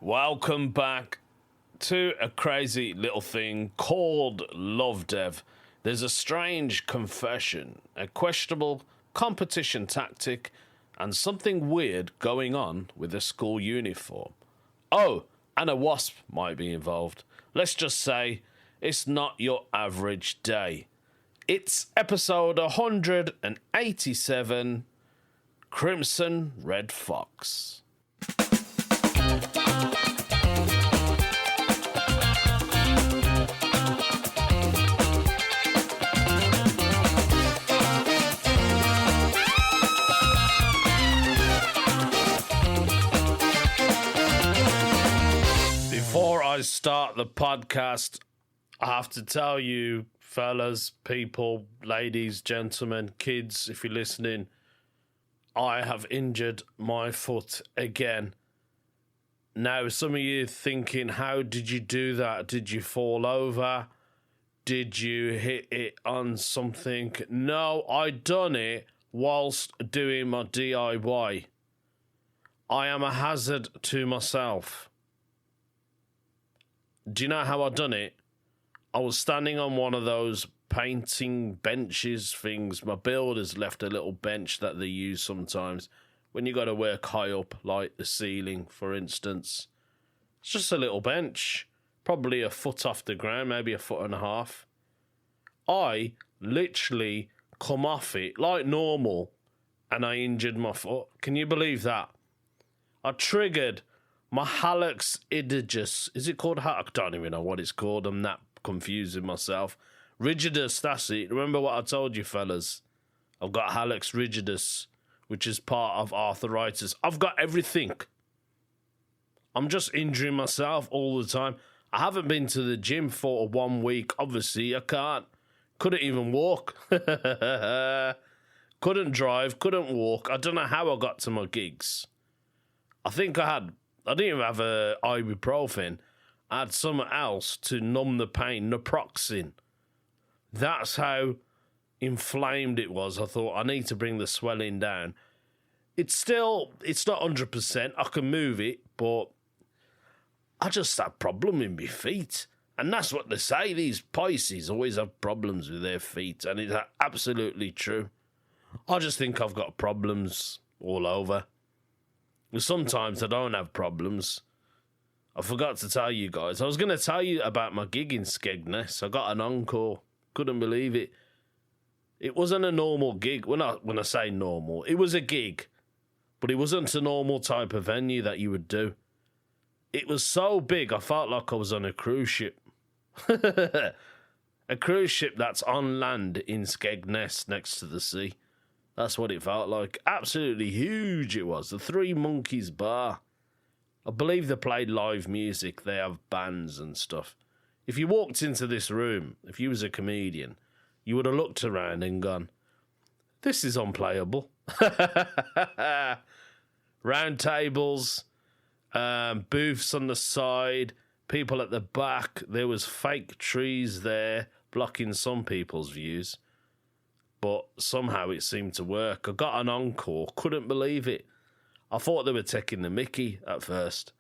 Welcome back to a crazy little thing called Lovdev. There's a strange confession, a questionable competition tactic, and something weird going on with a school uniform. Oh, and a wasp might be involved. Let's just say it's not your average day. It's episode 187, Crimson Red Fox. Before I start the podcast, I have to tell you, fellas, people, ladies, gentlemen, kids, if you're listening, I have injured my foot again. Now, some of you thinking, how did you do that? Did you fall over? Did you hit it on something? No, I done it whilst doing my DIY. I am a hazard to myself. Do you know how I done it? I was standing on one of those painting benches things. My builders left a little bench that they use sometimes when you got to work high up, like the ceiling, for instance. It's just a little bench, probably a foot off the ground, maybe a foot and a half. I literally come off it like normal, and I injured my foot. Can you believe that? I triggered my hallux idigus. Is it called I don't even know what it's called. I'm that confusing myself. Rigidus, that's it. Remember what I told you, fellas? I've got hallux rigidus, which is part of arthritis. I've got everything. I'm just injuring myself all the time. I haven't been to the gym for 1 week. Obviously, I can't. Couldn't even walk. Couldn't drive, couldn't walk. I don't know how I got to my gigs. I think I didn't even have a ibuprofen. I had something else to numb the pain, naproxen. That's how inflamed it was. I thought, I need to bring the swelling down. It's not 100%. I can move it, but I just have problem in my feet. And that's what they say. These Pisces always have problems with their feet. And it's absolutely true. I just think I've got problems all over. Sometimes I don't have problems. I forgot to tell you guys. I was going to tell you about my gig in Skegness. I got an encore. Couldn't believe it. It wasn't a normal gig. When I say normal, it was a gig. But it wasn't a normal type of venue that you would do. It was so big, I felt like I was on a cruise ship. A cruise ship that's on land in Skegness next to the sea. That's what it felt like. Absolutely huge it was. The Three Monkeys Bar. I believe they played live music. They have bands and stuff. If you walked into this room, if you was a comedian, you would have looked around and gone, this is unplayable. Round tables, booths on the side, people at the back. There was fake trees there blocking some people's views. But somehow it seemed to work. I got an encore. Couldn't believe it. I thought they were taking the mickey at first.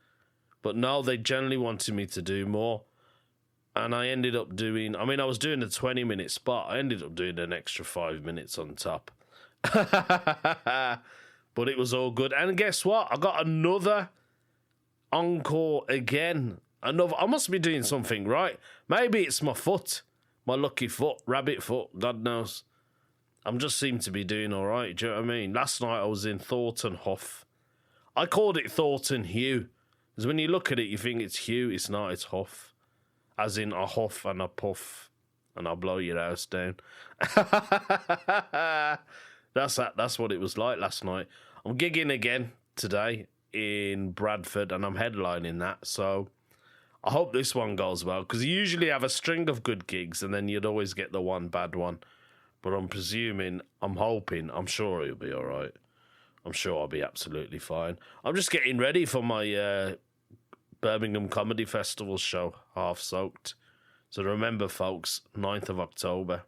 But no, they generally wanted me to do more. And I ended up doing... I was doing a 20-minute spot. I ended up doing an extra 5 minutes on top. But it was all good. And guess what? I got another encore again. I must be doing something right. Maybe it's my foot. My lucky foot. Rabbit foot. God knows. I'm just seem to be doing all right. Do you know what I mean? Last night I was in Thornton Huff. I called it Thornton Hugh. Because when you look at it, you think it's Hugh. It's not. It's Huff. As in a huff and a puff. And I'll blow your house down. That's what it was like last night. I'm gigging again today in Bradford. And I'm headlining that. So I hope this one goes well. Because you usually have a string of good gigs. And then you'd always get the one bad one. But I'm hoping, I'm sure it'll be all right. I'm sure I'll be absolutely fine. I'm just getting ready for my Birmingham Comedy Festival show, Half Soaked. So remember, folks, 9th of October,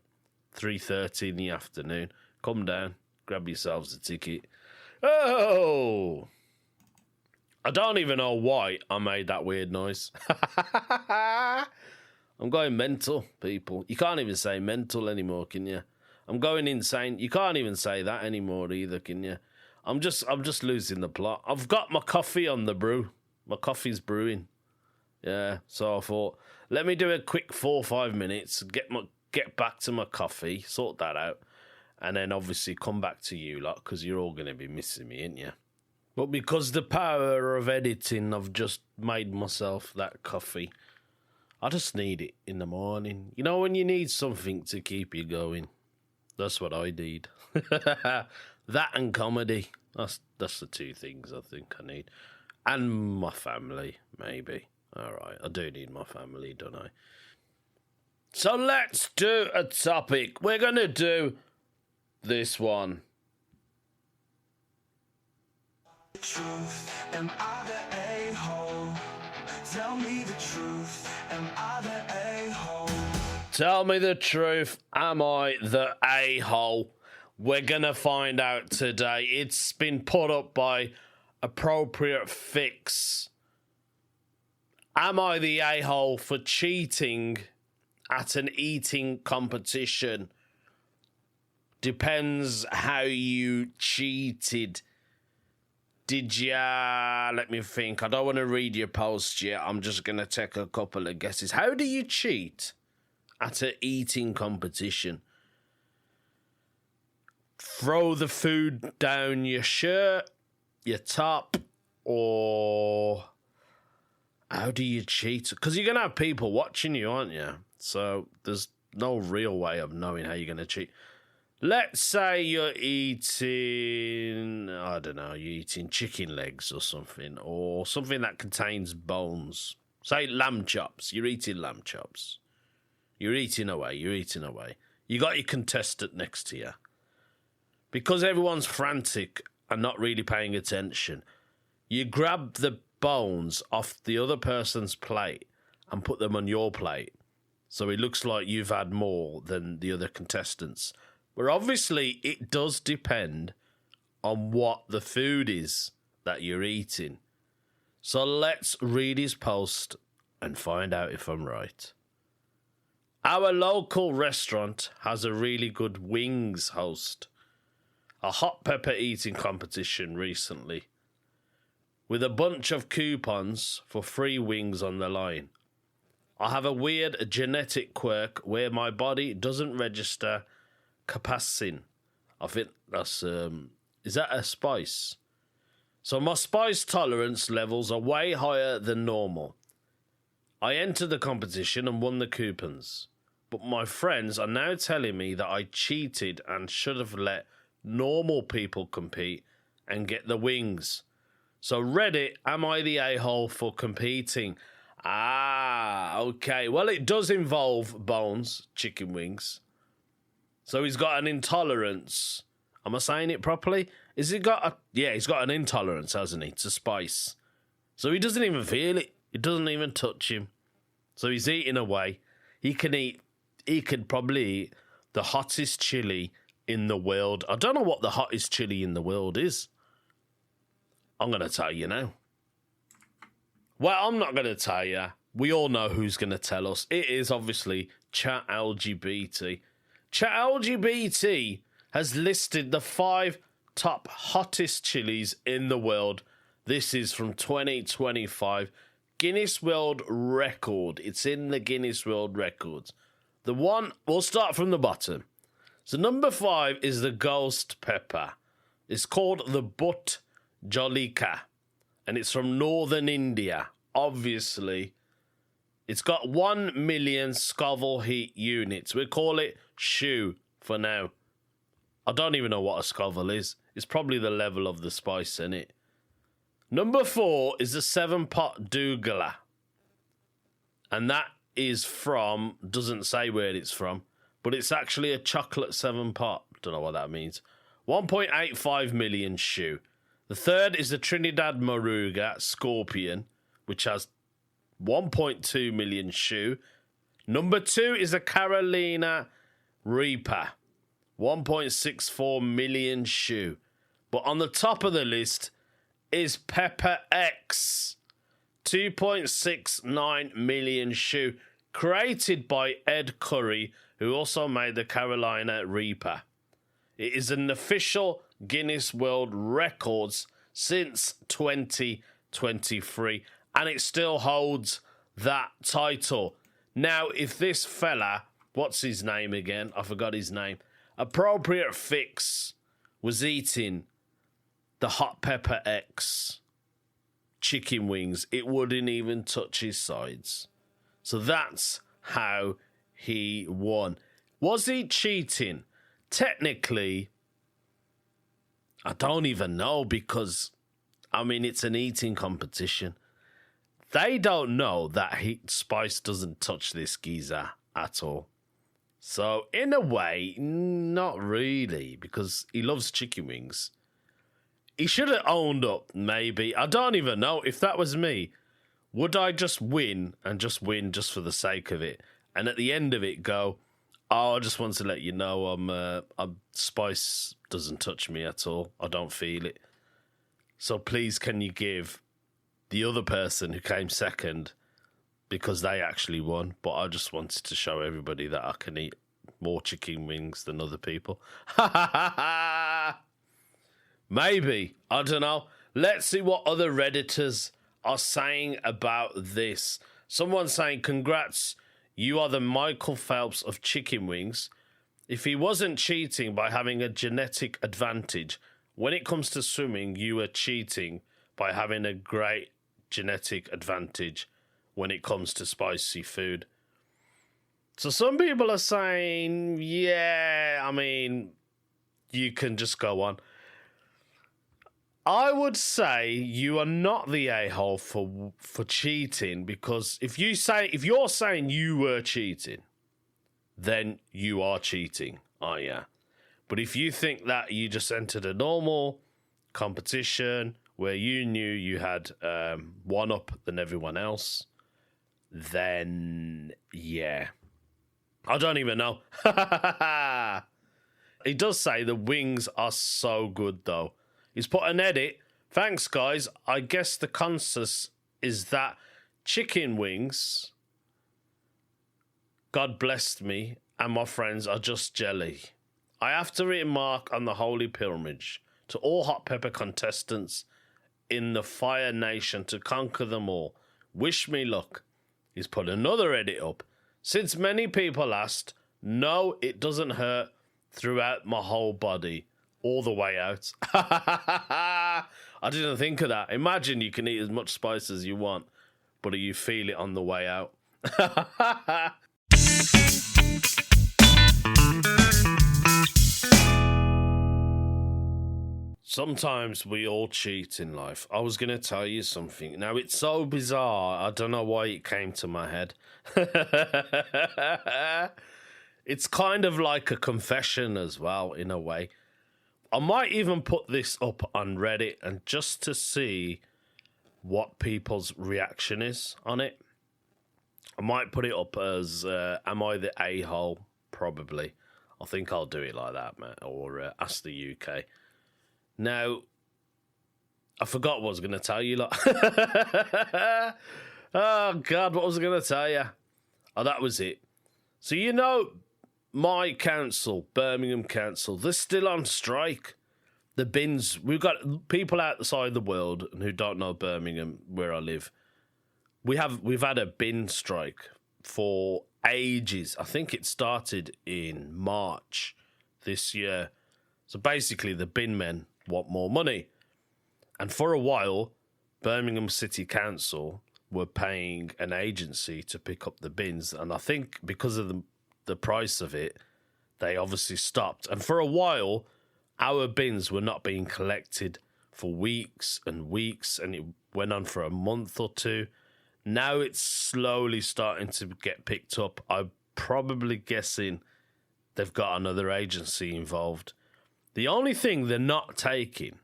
3:30 in the afternoon. Come down, grab yourselves a ticket. Oh! I don't even know why I made that weird noise. I'm going mental, people. You can't even say mental anymore, can you? I'm going insane. You can't even say that anymore either, can you? I'm just losing the plot. I've got my coffee on the brew. My coffee's brewing. Yeah, so I thought, let me do a quick 4 or 5 minutes, get back to my coffee, sort that out, and then obviously come back to you lot, because you're all going to be missing me, ain't you? But because the power of editing, I've just made myself that coffee. I just need it in the morning. You know when you need something to keep you going? That's what I need. That and comedy. That's the 2 things I think I need. And my family, maybe. All right, I do need my family, don't I? So let's do a topic. We're going to do this one. Truth, am I the a-hole? Tell me the truth, am I the a-hole? Tell me the truth, am I the a-hole? We're going to find out today. It's been put up by Appropriate Fix. Am I the a-hole for cheating at an eating competition? Depends how you cheated. Did ya... Let me think. I don't want to read your post yet. I'm just going to take a couple of guesses. How do you cheat at an eating competition? Throw the food down your shirt, your top, or... How do you cheat? Because you're going to have people watching you, aren't you? So there's no real way of knowing how you're going to cheat. Let's say you're eating, I don't know, you're eating chicken legs or something that contains bones. Say lamb chops. You're eating lamb chops. You're eating away. You got your contestant next to you. Because everyone's frantic and not really paying attention, you grab the bones off the other person's plate and put them on your plate. So it looks like you've had more than the other contestants. But obviously, it does depend on what the food is that you're eating. So let's read his post and find out if I'm right. Our local restaurant has a really good wings host. A hot pepper eating competition recently, with a bunch of coupons for free wings on the line. I have a weird genetic quirk where my body doesn't register capsaicin. I think that's is that a spice? So my spice tolerance levels are way higher than normal. I entered the competition and won the coupons, but my friends are now telling me that I cheated and should have let normal people compete and get the wings. So Reddit, am I the a-hole for competing? Okay. Well, it does involve bones, chicken wings. So he's got an intolerance. Am I saying it properly? He's got an intolerance, hasn't he, to spice. So he doesn't even feel it. It doesn't even touch him. So he's eating away. He could probably eat the hottest chili in the world. I don't know what the hottest chili in the world is. I'm going to tell you now. Well, I'm not going to tell you. We all know who's going to tell us. It is obviously Chat LGBT. Chat LGBT has listed the 5 top hottest chilies in the world. This is from 2025. Guinness World Record. It's in the Guinness World Records. We'll start from the bottom. So number 5 is the ghost pepper. It's called the Butt Jolika, and it's from northern India. Obviously, it's got 1 million Scoville heat units. We call it SHU for now. I don't even know what a Scoville is. It's probably the level of the spice in it. Number 4 is the 7-pot Douglas, and that is from, doesn't say where it's from, but it's actually a chocolate 7-pot. Don't know what that means. 1.85 million SHU. The 3rd is the Trinidad Moruga Scorpion, which has 1.2 million SHU. Number 2 is the Carolina Reaper, 1.64 million SHU. But on the top of the list is Pepper X. 2.69 million shoe. Created by Ed Curry, who also made the Carolina Reaper. It is an official Guinness World Records since 2023, and it still holds that title. Now, if this fella, what's his name again? I forgot his name. Appropriate Fix was eating the Hot Pepper X chicken wings, it wouldn't even touch his sides. So that's how he won. Was he cheating? Technically, I don't even know because, I mean, it's an eating competition. They don't know that Spice doesn't touch this geezer at all. So, in a way, not really, because he loves chicken wings. He should have owned up, maybe. I don't even know. If that was me, would I just win just for the sake of it? And at the end of it go, oh, I just want to let you know Spice doesn't touch me at all. I don't feel it. So please, can you give the other person who came second, because they actually won, but I just wanted to show everybody that I can eat more chicken wings than other people. Maybe. I don't know. Let's see what other Redditors are saying about this. Someone saying, congrats, you are the Michael Phelps of chicken wings. If he wasn't cheating by having a genetic advantage, when it comes to swimming, you are cheating by having a great genetic advantage when it comes to spicy food. So some people are saying, yeah, I mean, you can just go on. I would say you are not the a-hole for cheating, because if you're saying you were cheating, then you are cheating, oh yeah. But if you think that you just entered a normal competition where you knew you had one up than everyone else, then yeah. I don't even know. He does say the wings are so good though. He's put an edit. Thanks, guys. I guess the consensus is that chicken wings, God blessed me, and my friends are just jelly. I have to remark on the holy pilgrimage to all hot pepper contestants in the Fire Nation to conquer them all. Wish me luck. He's put another edit up. Since many people asked, no, it doesn't hurt throughout my whole body. All the way out. I didn't think of that. Imagine you can eat as much spice as you want, but you feel it on the way out. Sometimes we all cheat in life. I was going to tell you something. Now, it's so bizarre. I don't know why it came to my head. It's kind of like a confession as well, in a way. I might even put this up on Reddit and just to see what people's reaction is on it. I might put it up as, am I the a-hole? Probably. I think I'll do it like that, mate. Or Ask the UK. Now, I forgot what I was going to tell you. Like. Oh, God, what was I going to tell you? Oh, that was it. So, you know, my council, Birmingham Council, they're still on strike. The bins, we've got people outside the world who don't know Birmingham, where I live. We've had a bin strike for ages. I think it started in March this year. So basically, the bin men want more money. And for a while, Birmingham City Council were paying an agency to pick up the bins. And I think because of the price of it, they obviously stopped. And for a while, our bins were not being collected for weeks and weeks, and it went on for a month or two. Now it's slowly starting to get picked up. I'm probably guessing they've got another agency involved. The only thing they're not taking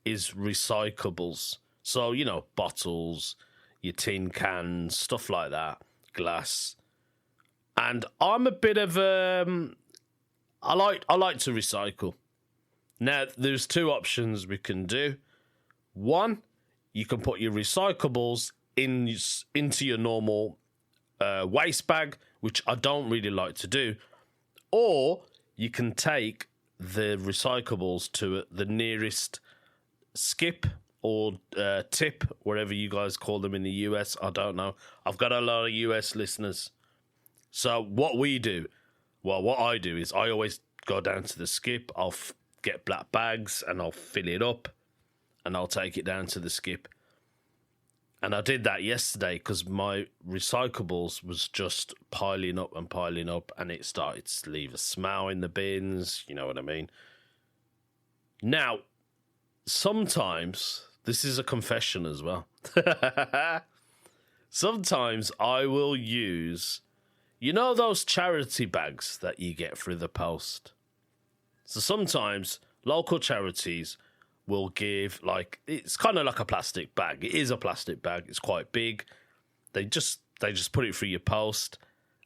is recyclables. So, you know, bottles, your tin cans, stuff like that, glass. And I'm a bit of I like to recycle. Now, there's two options we can do. One, you can put your recyclables into your normal waste bag, which I don't really like to do. Or you can take the recyclables to the nearest skip or tip, wherever you guys call them in the US. I don't know. I've got a lot of US listeners. So what I do is I always go down to the skip. I'll get black bags and I'll fill it up and I'll take it down to the skip. And I did that yesterday because my recyclables was just piling up, and it started to leave a smell in the bins. You know what I mean? Now, sometimes, this is a confession as well. Sometimes I will use, you know, those charity bags that you get through the post. So sometimes local charities will give, like, it's kind of like a plastic bag. It is a plastic bag. It's quite big. They just put it through your post,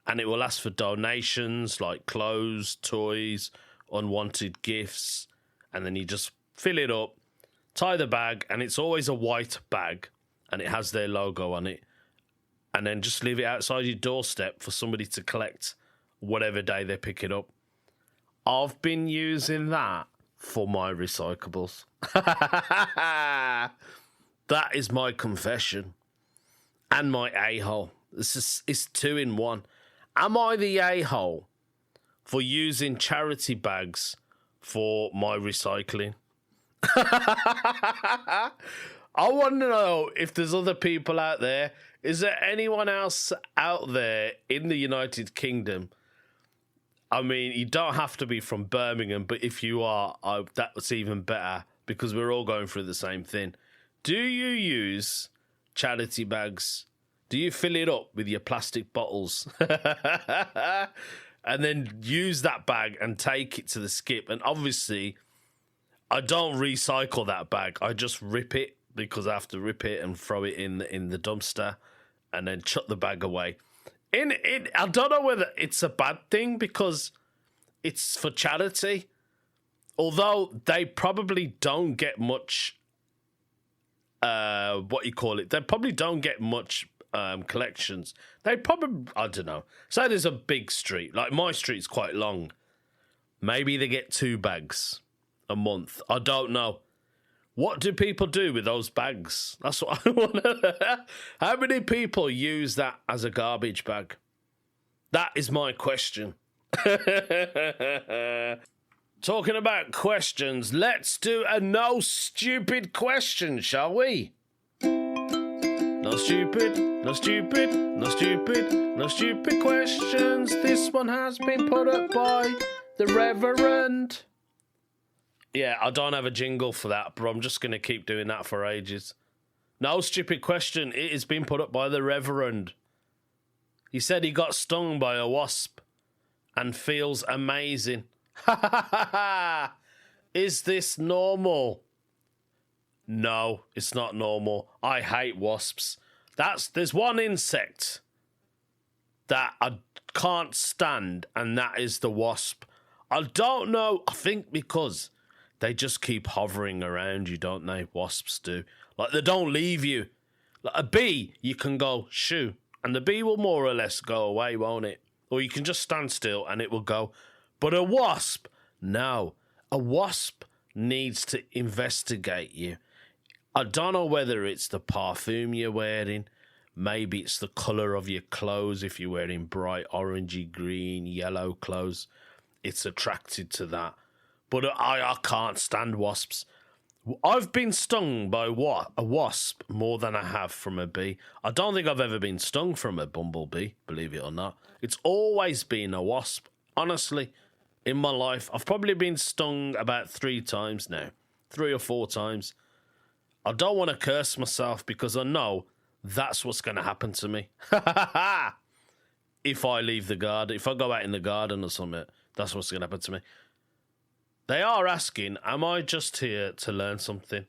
and it will ask for donations like clothes, toys, unwanted gifts, and then you just fill it up, tie the bag, and it's always a white bag, and it has their logo on it, and then just leave it outside your doorstep for somebody to collect whatever day they pick it up. I've been using that for my recyclables. That is my confession. And my a-hole. It's 2 in 1. Am I the a-hole for using charity bags for my recycling? I want to know if there's other people out there. Is there anyone else out there in the United Kingdom? I mean, you don't have to be from Birmingham, but if you are, that's even better because we're all going through the same thing. Do you use charity bags? Do you fill it up with your plastic bottles and then use that bag and take it to the skip? And obviously, I don't recycle that bag. I just rip it because I have to rip it and throw it in the dumpster and then chuck the bag away. I don't know whether it's a bad thing because it's for charity, although they probably don't get much, they probably don't get much collections. They probably, I don't know. Say there's a big street, like my street's quite long. Maybe they get 2 bags a month. I don't know. What do people do with those bags? That's what I want to know. How many people use that as a garbage bag? That is my question. Talking about questions, let's do a no stupid question, shall we? No stupid questions. This one has been put up by the Reverend. Yeah, I don't have a jingle for that, but I'm just going to keep doing that for ages. No stupid question. It has been put up by the Reverend. He said he got stung by a wasp and feels amazing. Is this normal? No, it's not normal. I hate wasps. There's one insect that I can't stand, and that is the wasp. I don't know. I think because they just keep hovering around you, don't they? Wasps do. Like, they don't leave you. Like a bee, you can go, shoo, and the bee will more or less go away, won't it? Or you can just stand still and it will go. But a wasp, no. A wasp needs to investigate you. I don't know whether it's the perfume you're wearing. Maybe it's the colour of your clothes. If you're wearing bright orangey, green, yellow clothes, it's attracted to that. But I can't stand wasps. I've been stung by a wasp more than I have from a bee. I don't think I've ever been stung from a bumblebee, believe it or not. It's always been a wasp. Honestly, in my life, I've probably been stung about 3 times now. 3 or 4 times. I don't want to curse myself because I know that's what's going to happen to me. If I leave the garden, if I go out in the garden or something, that's what's going to happen to me. They are asking, am I just here to learn something?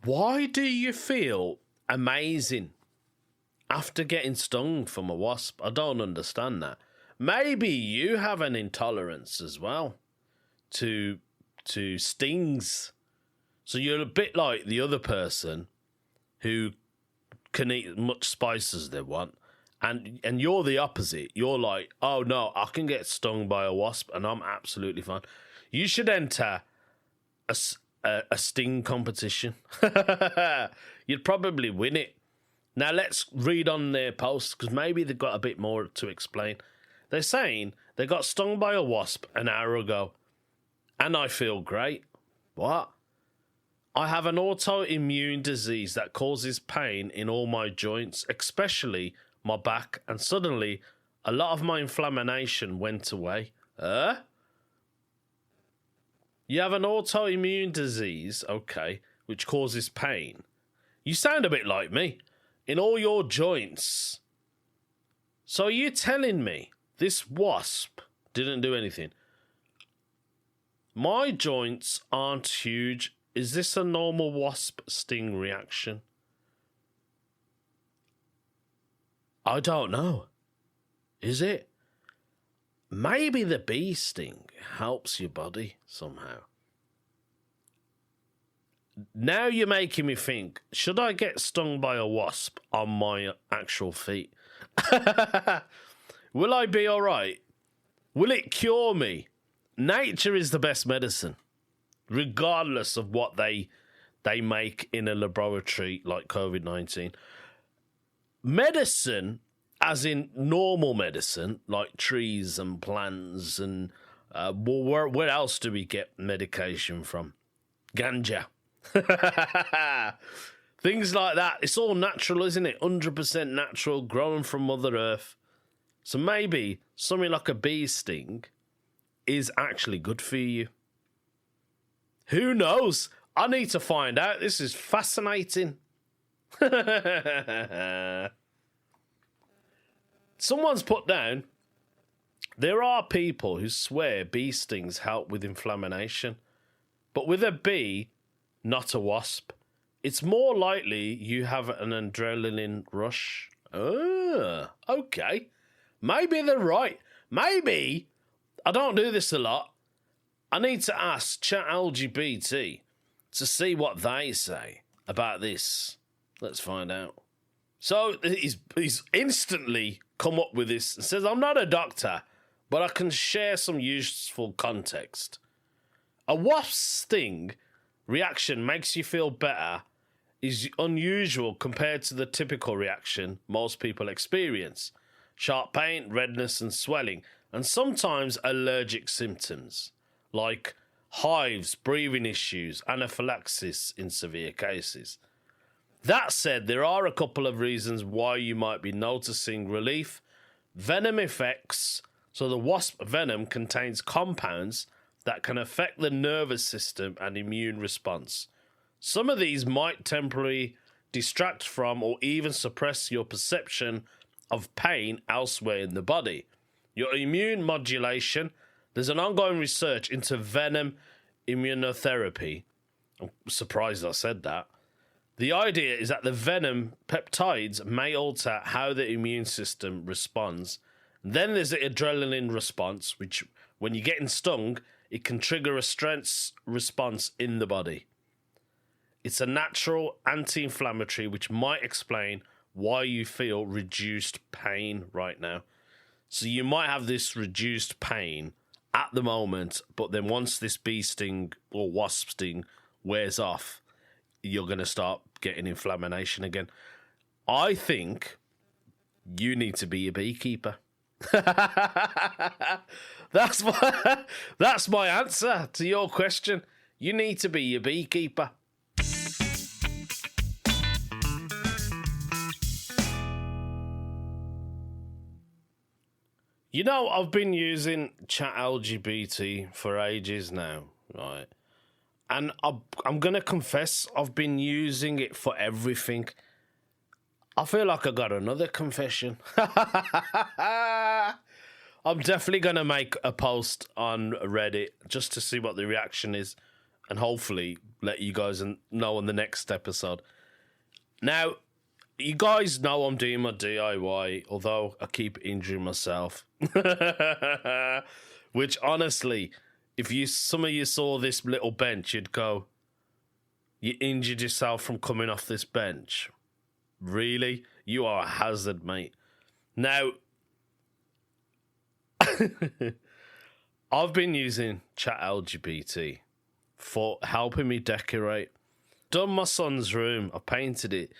Why do you feel amazing after getting stung from a wasp? I don't understand that. Maybe you have an intolerance as well to stings. So you're a bit like the other person who can eat as much spice as they want. And you're the opposite. You're like, oh no, I can get stung by a wasp and I'm absolutely fine. You should enter a sting competition. You'd probably win it. Now let's read on their posts because maybe they've got a bit more to explain. They're saying they got stung by a wasp an hour ago and I feel great. What? I have an autoimmune disease that causes pain in all my joints, especially my back, and suddenly a lot of my inflammation went away. You have an autoimmune disease, okay, which causes pain. You sound a bit like me, in all your joints. So are you telling me this wasp didn't do anything? My joints aren't huge. Is this a normal wasp sting reaction? I don't know. Is it? Maybe the bee sting helps your body somehow. Now you're making me think, should I get stung by a wasp on my actual feet? Will I be all right? Will it cure me? Nature is the best medicine, regardless of what they make in a laboratory like COVID-19. Medicine, as in normal medicine, like trees and plants and where else do we get medication from? Ganja. Things like that. It's all natural, isn't it? 100% natural, grown from Mother Earth. So maybe something like a bee sting is actually good for you. Who knows? I need to find out. This is fascinating. Someone's put down, there are people who swear bee stings help with inflammation, but with a bee, not a wasp, it's more likely you have an adrenaline rush. Okay. Maybe they're right. Maybe, I don't do this a lot, I need to ask Chat LGBT to see what they say about this. Let's find out. So he's instantly come up with this and says, I'm not a doctor, but I can share some useful context. A wasp sting reaction makes you feel better is unusual compared to the typical reaction most people experience. Sharp pain, redness and swelling, and sometimes allergic symptoms like hives, breathing issues, anaphylaxis in severe cases. That said, there are a couple of reasons why you might be noticing relief. Venom effects. So the wasp venom contains compounds that can affect the nervous system and immune response. Some of these might temporarily distract from or even suppress your perception of pain elsewhere in the body. Your immune modulation. There's an ongoing research into venom immunotherapy. I'm surprised I said that. The idea is that the venom peptides may alter how the immune system responds. Then there's the adrenaline response, which when you're getting stung, it can trigger a stress response in the body. It's a natural anti-inflammatory, which might explain why you feel reduced pain right now. So you might have this reduced pain at the moment, but then once this bee sting or wasp sting wears off, you're going to start getting inflammation again. I think you need to be a beekeeper. That's my answer to your question. You need to be a beekeeper. You know, I've been using Chat LGBT for ages now, right? And I'm going to confess, I've been using it for everything. I feel like I got another confession. I'm definitely going to make a post on Reddit just to see what the reaction is and hopefully let you guys know on the next episode. Now, you guys know I'm doing my DIY, although I keep injuring myself. Which, honestly, if some of you saw this little bench, you'd go, You injured yourself from coming off this bench. Really? You are a hazard, mate. Now, I've been using Chat LGBT for helping me decorate. Done my son's room. I painted it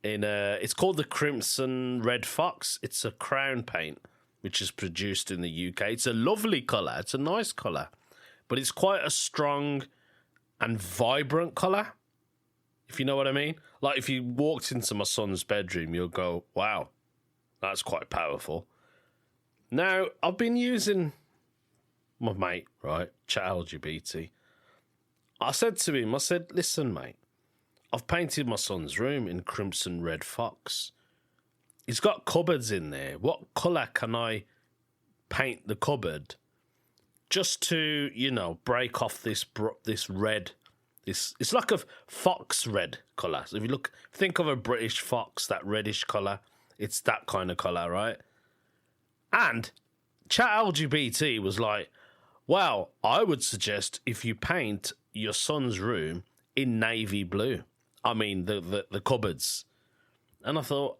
in it's called the Crimson Red Fox. It's a crown paint, which is produced in the UK. It's a lovely colour. It's a nice colour. But it's quite a strong and vibrant colour, if you know what I mean. Like, if you walked into my son's bedroom, you'll go, wow, that's quite powerful. Now, I've been using my mate, right, Chat LGBT. I said to him, listen, mate, I've painted my son's room in Crimson Red Fox. He's got cupboards in there. What colour can I paint the cupboard just to, break off this red? It's like a fox red colour. So if you think of a British fox, that reddish colour, it's that kind of colour, right? And Chat LGBT was like, well, I would suggest if you paint your son's room in navy blue. I mean, the cupboards. And I thought,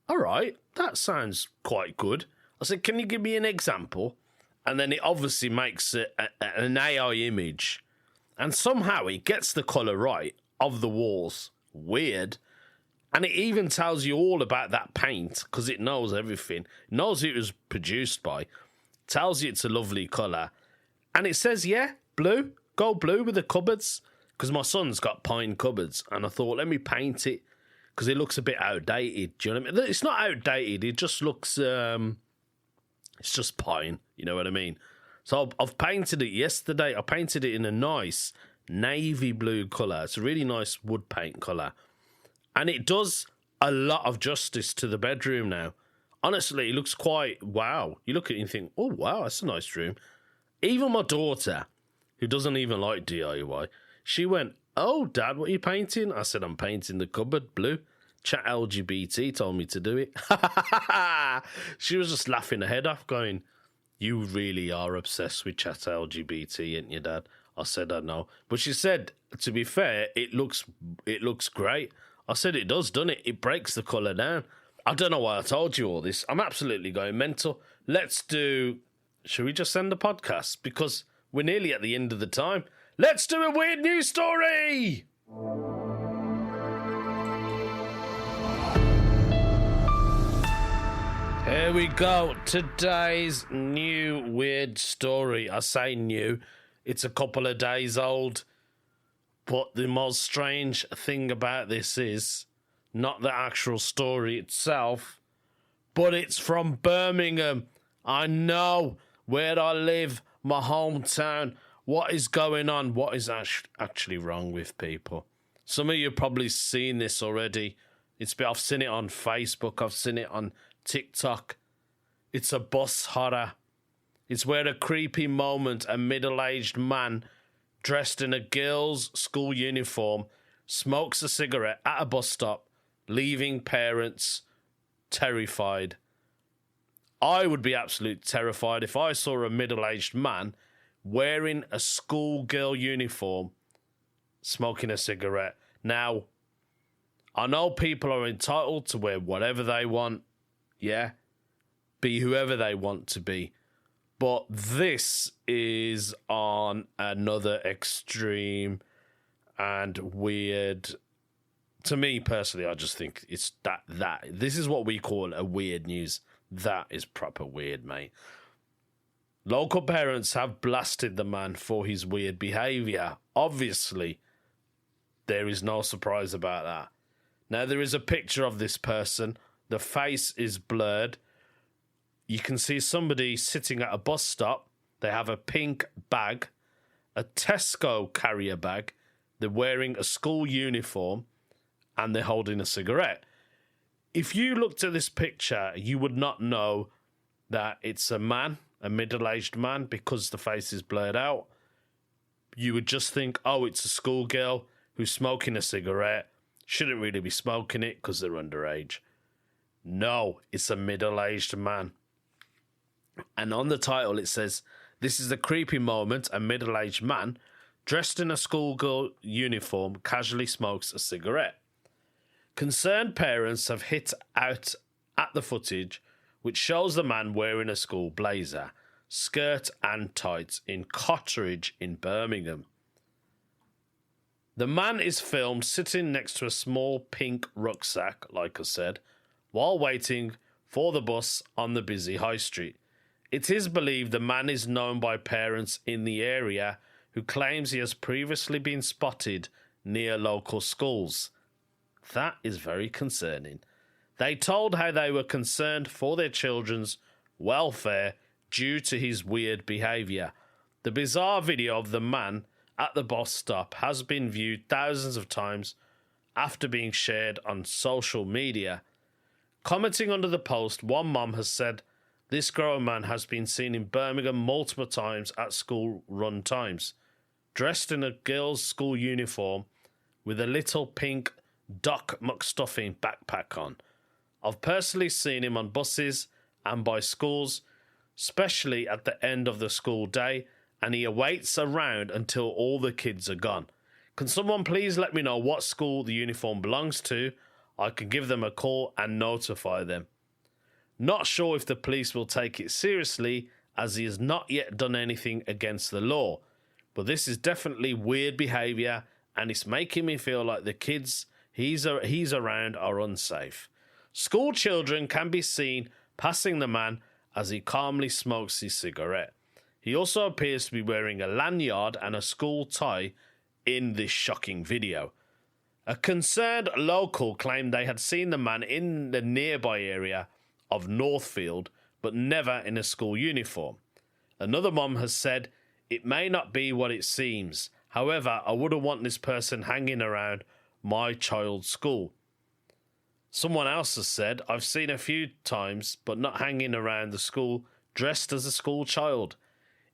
all right, that sounds quite good. I said, can you give me an example? And then it obviously makes an AI image. And somehow it gets the colour right of the walls. Weird. And it even tells you all about that paint, because it knows everything. It knows who it was produced by. Tells you it's a lovely colour. And it says, yeah, blue. Go blue with the cupboards. Because my son's got pine cupboards. And I thought, let me paint it. Because it looks a bit outdated. Do you know what I mean? It's not outdated. It just looks... it's just pine. You know what I mean? So I've painted it yesterday. I painted it in a nice navy blue colour. It's a really nice wood paint colour. And it does a lot of justice to the bedroom now. Honestly, it looks quite wow. You look at it and think, oh, wow, that's a nice room. Even my daughter, who doesn't even like DIY, she went, oh, Dad, what are you painting? I said, I'm painting the cupboard blue. Chat LGBT told me to do it. She was just laughing her head off, going, you really are obsessed with Chat LGBT, ain't you, Dad? I said, I know. But she said, to be fair, it looks great. I said, it does, doesn't it? It breaks the colour down. I don't know why I told you all this. I'm absolutely going mental. Should we just end the podcast? Because we're nearly at the end of the time. Let's do a weird news story! Here we go. Today's new weird story. I say new. It's a couple of days old. But the most strange thing about this is not the actual story itself, but it's from Birmingham. I know, where I live, my hometown. What is going on? What is actually wrong with people? Some of you have probably seen this already. I've seen it on Facebook. I've seen it on TikTok. It's a bus horror. It's where a creepy moment, a middle-aged man dressed in a girl's school uniform smokes a cigarette at a bus stop, leaving parents terrified. I would be absolutely terrified if I saw a middle-aged man wearing a schoolgirl uniform smoking a cigarette. Now, I know people are entitled to wear whatever they want, yeah, be whoever they want to be. But this is on another extreme and weird. To me personally, I just think it's that. This is what we call a weird news. That is proper weird, mate. Local parents have blasted the man for his weird behaviour. Obviously, there is no surprise about that. Now, there is a picture of this person. The face is blurred. You can see somebody sitting at a bus stop. They have a pink bag, a Tesco carrier bag. They're wearing a school uniform and they're holding a cigarette. If you looked at this picture, you would not know that it's a man, a middle-aged man, because the face is blurred out. You would just think, oh, it's a schoolgirl who's smoking a cigarette. Shouldn't really be smoking it because they're underage. No, it's a middle-aged man. And on the title it says, this is a creepy moment, a middle-aged man dressed in a schoolgirl uniform, casually smokes a cigarette. Concerned parents have hit out at the footage, which shows the man wearing a school blazer, skirt and tights in Cottridge in Birmingham. The man is filmed sitting next to a small pink rucksack, like I said, while waiting for the bus on the busy high street. It is believed the man is known by parents in the area who claims he has previously been spotted near local schools. That is very concerning. They told how they were concerned for their children's welfare due to his weird behaviour. The bizarre video of the man at the bus stop has been viewed thousands of times after being shared on social media. Commenting under the post, one mom has said, "This grown man has been seen in Birmingham multiple times at school run times, dressed in a girl's school uniform with a little pink Doc McStuffing backpack on. I've personally seen him on buses and by schools, especially at the end of the school day, and he awaits around until all the kids are gone. Can someone please let me know what school the uniform belongs to? I can give them a call and notify them. Not sure if the police will take it seriously, as he has not yet done anything against the law, but this is definitely weird behaviour, and it's making me feel like the kids he's around are unsafe. School children can be seen passing the man as he calmly smokes his cigarette. He also appears to be wearing a lanyard and a school tie in this shocking video. A concerned local claimed they had seen the man in the nearby area of Northfield, but never in a school uniform. Another mom has said, "It may not be what it seems. However, I wouldn't want this person hanging around my child's school." Someone else has said, "I've seen a few times, but not hanging around the school dressed as a school child.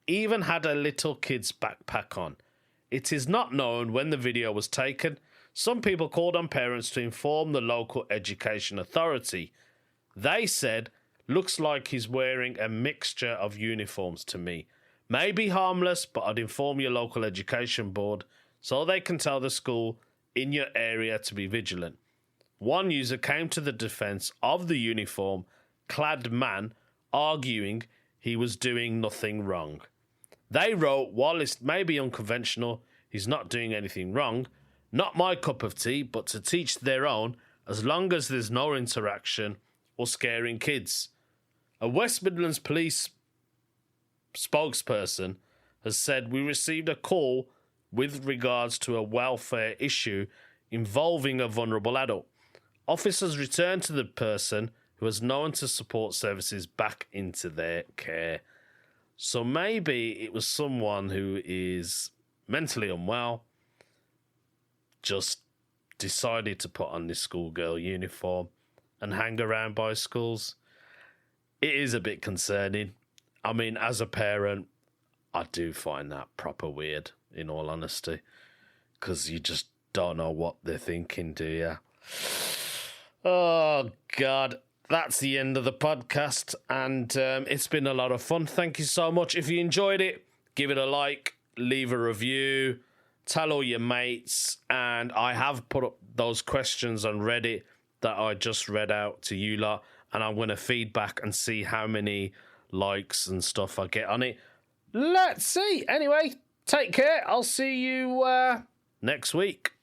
Even had a little kid's backpack on." It is not known when the video was taken. Some people called on parents to inform the local education authority. They said, "Looks like he's wearing a mixture of uniforms to me. May be harmless, but I'd inform your local education board so they can tell the school in your area to be vigilant." One user came to the defence of the uniform-clad man, arguing he was doing nothing wrong. They wrote, "While it may be unconventional, he's not doing anything wrong. Not my cup of tea, but to teach their own, as long as there's no interaction or scaring kids." A West Midlands police spokesperson has said, "We received a call with regards to a welfare issue involving a vulnerable adult. Officers returned to the person who was known to support services back into their care." So maybe it was someone who is mentally unwell, just decided to put on this schoolgirl uniform and hang around by schools. It is a bit concerning. I mean, as a parent, I do find that proper weird, in all honesty, because you just don't know what they're thinking, do you? Oh, God. That's the end of the podcast, and it's been a lot of fun. Thank you so much. If you enjoyed it, give it a like, leave a review, tell all your mates, and I have put up those questions on Reddit that I just read out to you lot, and I'm going to feed back and see how many likes and stuff I get on it. Let's see. Anyway, take care. I'll see you next week.